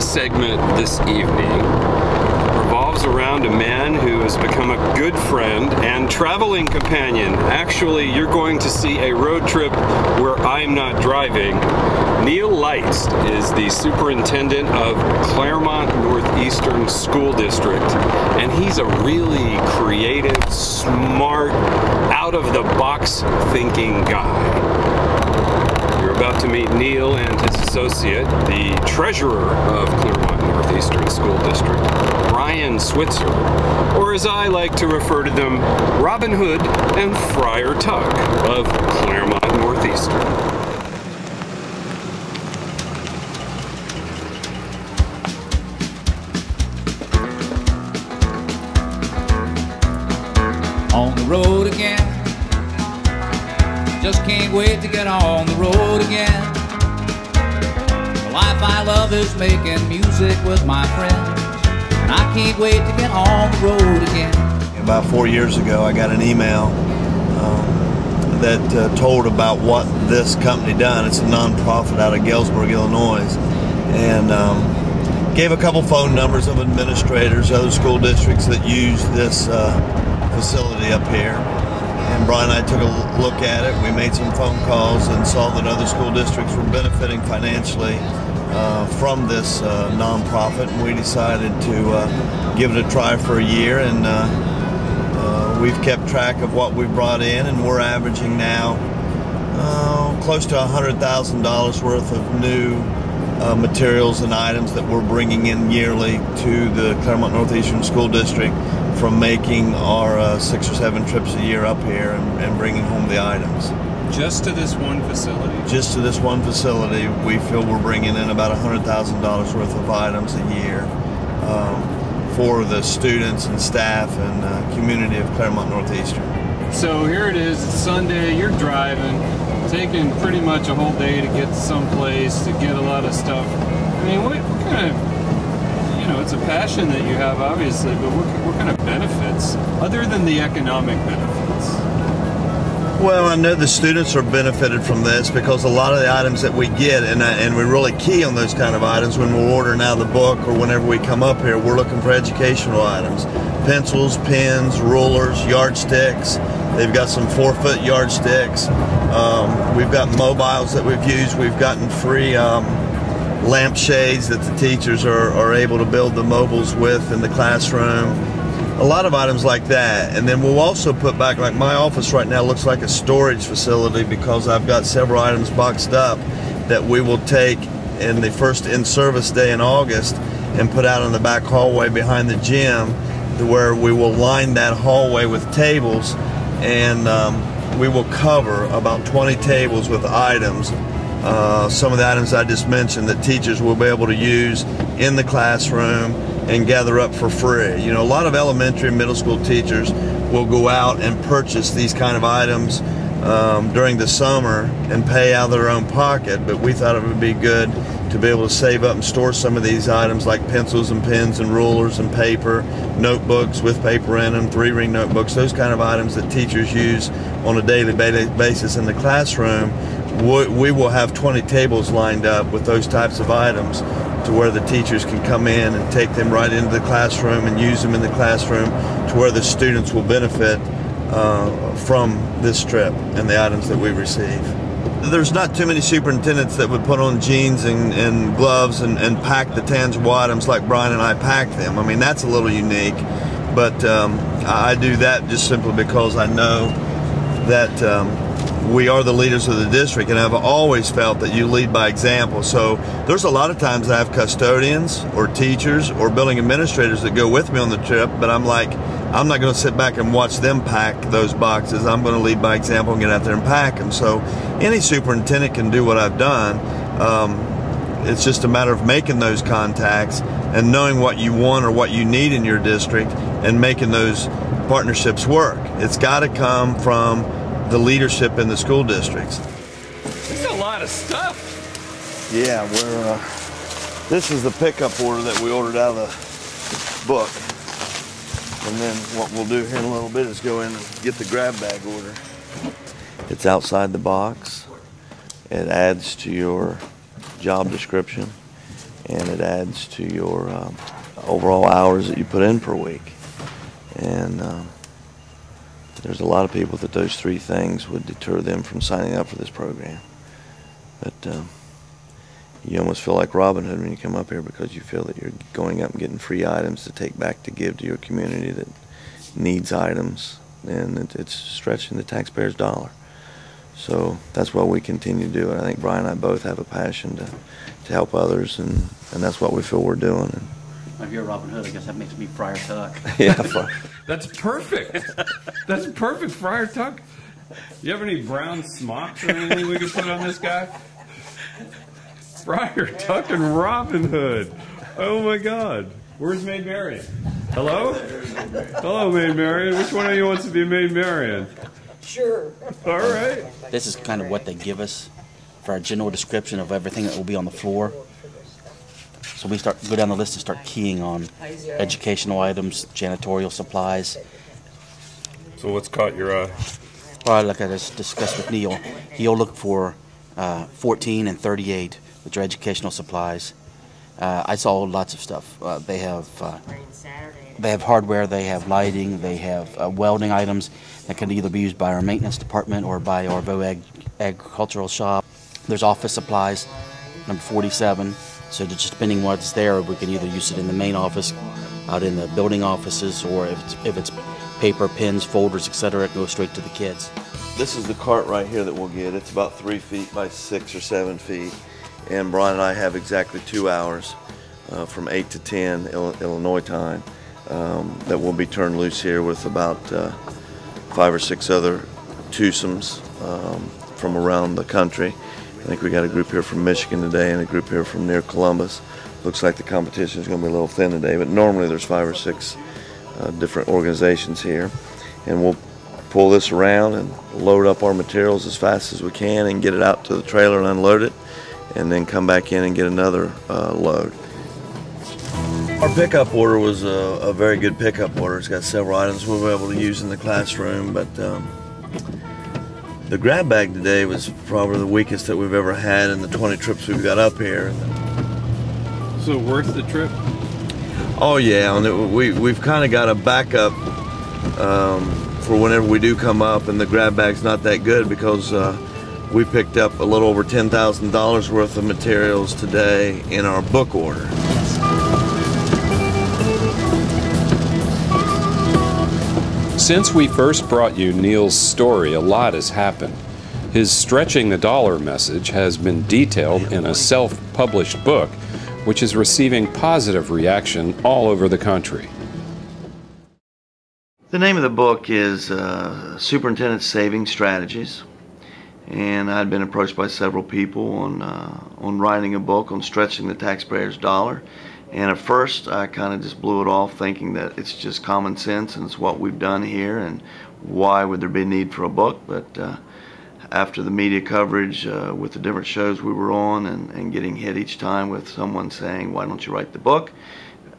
segment this evening revolves around a man who has become a good friend and traveling companion. Actually, you're going to see a road trip where I'm not driving. Neil Leist is the superintendent of Clermont Northeastern School District, and he's a really creative, smart, out-of-the-box thinking guy. You're about to meet Neil and his associate, the treasurer of Clermont Northeastern School District, Brian Switzer, or as I like to refer to them, Robin Hood and Friar Tuck of Clermont Northeastern. On the road again, just can't wait to get on the road again. The life I love is making music with my friends, and I can't wait to get on the road again. About 4 years ago, I got an email that told about what this company done. It's a non-profit out of Galesburg, Illinois, and gave a couple phone numbers of administrators, other school districts that use this facility up here. And Brian and I took a look at it. We made some phone calls and saw that other school districts were benefiting financially from this nonprofit, and we decided to give it a try for a year. And we've kept track of what we brought in, and we're averaging now close to $100,000 worth of new materials and items that we're bringing in yearly to the Clermont Northeastern School District from making our 6 or 7 trips a year up here and bringing home the items. Just to this one facility? Just to this one facility. We feel we're bringing in about $100,000 worth of items a year for the students and staff and community of Clermont Northeastern. So here it is, it's Sunday, you're driving, taking pretty much a whole day to get to someplace to get a lot of stuff. I mean, what kind of, it's a passion that you have, obviously, but what kind of benefits, other than the economic benefits? Well, I know the students are benefited from this because a lot of the items that we get, and we really key on those kind of items when we're ordering out of the book or whenever we come up here, we're looking for educational items. Pencils, pens, rulers, yardsticks. They've got some 4-foot yardsticks. We've got mobiles that we've used. We've gotten free lampshades that the teachers are able to build the mobiles with in the classroom. A lot of items like that. And then we'll also put back, like my office right now looks like a storage facility because I've got several items boxed up that we will take in the first in-service day in August and put out in the back hallway behind the gym, where we will line that hallway with tables, and we will cover about 20 tables with items. Some of the items I just mentioned that teachers will be able to use in the classroom and gather up for free. A lot of elementary and middle school teachers will go out and purchase these kind of items during the summer and pay out of their own pocket, but we thought it would be good to be able to save up and store some of these items like pencils and pens and rulers and paper, notebooks with paper in them, 3-ring notebooks, those kind of items that teachers use on a daily basis in the classroom. We will have 20 tables lined up with those types of items to where the teachers can come in and take them right into the classroom and use them in the classroom to where the students will benefit from this trip and the items that we receive. There's not too many superintendents that would put on jeans and gloves and pack the tangible items like Brian and I pack them. I mean, that's a little unique, but I do that just simply because I know that we are the leaders of the district, and I've always felt that you lead by example. So there's a lot of times I have custodians or teachers or building administrators that go with me on the trip, but I'm like, I'm not going to sit back and watch them pack those boxes. I'm going to lead by example and get out there and pack them. So any superintendent can do what I've done. It's just a matter of making those contacts and knowing what you want or what you need in your district and making those partnerships work. It's got to come from the leadership in the school districts. There's a lot of stuff. Yeah, this is the pickup order that we ordered out of the book. And then what we'll do here in a little bit is go in and get the grab bag order. It's outside the box. It adds to your job description. and it adds to your overall hours that you put in per week. And there's a lot of people that those three things would deter them from signing up for this program. But you almost feel like Robin Hood when you come up here, because you feel that you're going up and getting free items to take back to give to your community that needs items, and it's stretching the taxpayer's dollar. So that's why we continue to do it. I think Brian and I both have a passion to help others, and that's what we feel we're doing. And if you're Robin Hood, I guess that makes me Friar Tuck. Yeah, That's perfect. That's perfect, Friar Tuck. You have any brown smocks or anything we could put on this guy? Friar Tuck and Robin Hood. Oh my God. Where's Maid Marian? Hello? Hello, Maid Marian. Which one of you wants to be Maid Marian? Sure. All right. This is kind of what they give us for our general description of everything that will be on the floor. So we go down the list and start keying on educational items, janitorial supplies. So what's caught your eye? Well, like I just discussed with Neil, he'll look for 14 and 38, which are educational supplies. I saw lots of stuff. They have hardware, they have lighting, they have welding items that can either be used by our maintenance department or by our agricultural shop. There's office supplies, number 47. So just depending what's there, we can either use it in the main office, out in the building offices, or if it's paper, pens, folders, etc., it goes straight to the kids. this is the cart right here that we'll get. It's about 3 feet by 6 or 7 feet, and Brian and I have exactly 2 hours from 8 to 10 Illinois time that will be turned loose here with about 5 or 6 other twosomes from around the country. I think we got a group here from Michigan today and a group here from near Columbus. Looks like the competition is going to be a little thin today, but normally there's 5 or 6 different organizations here, and we'll pull this around and load up our materials as fast as we can and get it out to the trailer and unload it, and then come back in and get another load. Our pickup order was a very good pickup order. It's got several items we'll be able to use in the classroom, but the grab bag today was probably the weakest that we've ever had in the 20 trips we've got up here. So worth the trip? Oh yeah, and we've kind of got a backup for whenever we do come up, and the grab bag's not that good because we picked up a little over $10,000 worth of materials today in our book order. Since we first brought you Neil's story, a lot has happened. His Stretching the Dollar message has been detailed in a self-published book, which is receiving positive reaction all over the country. The name of the book is Superintendent Saving Strategies, and I'd been approached by several people on writing a book on stretching the taxpayer's dollar. And at first I kind of just blew it off, thinking that it's just common sense and it's what we've done here, and why would there be a need for a book. But after the media coverage with the different shows we were on, and getting hit each time with someone saying, why don't you write the book,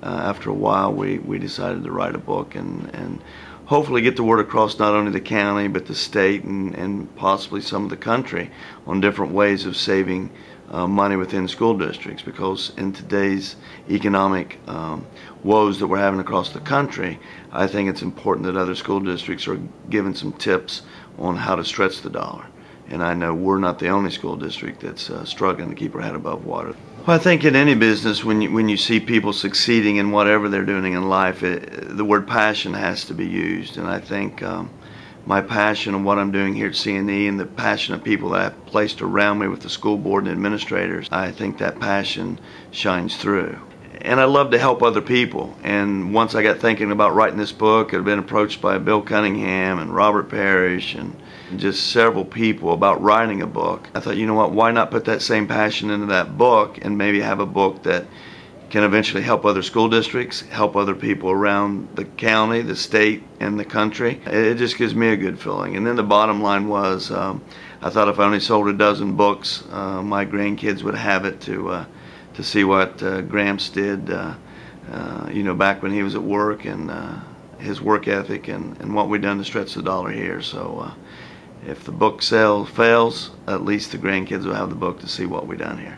after a while we decided to write a book and hopefully get the word across not only the county but the state and possibly some of the country on different ways of saving money within school districts, because in today's economic woes that we're having across the country, I think it's important that other school districts are given some tips on how to stretch the dollar. And I know we're not the only school district that's struggling to keep our head above water. Well, I think in any business, when you see people succeeding in whatever they're doing in life, the word passion has to be used. And I think my passion and what I'm doing here at C&E, and the passion of people that I've placed around me with the school board and administrators, I think that passion shines through. And I love to help other people. And once I got thinking about writing this book, I'd been approached by Bill Cunningham and Robert Parrish and just several people about writing a book. I thought, you know what, why not put that same passion into that book and maybe have a book that can eventually help other school districts, help other people around the county, the state, and the country. It just gives me a good feeling. And then the bottom line was, I thought if I only sold a dozen books, my grandkids would have it to see what Gramps did, you know, back when he was at work, and his work ethic, and what we've done to stretch the dollar here. So if the book sale fails, at least the grandkids will have the book to see what we've done here.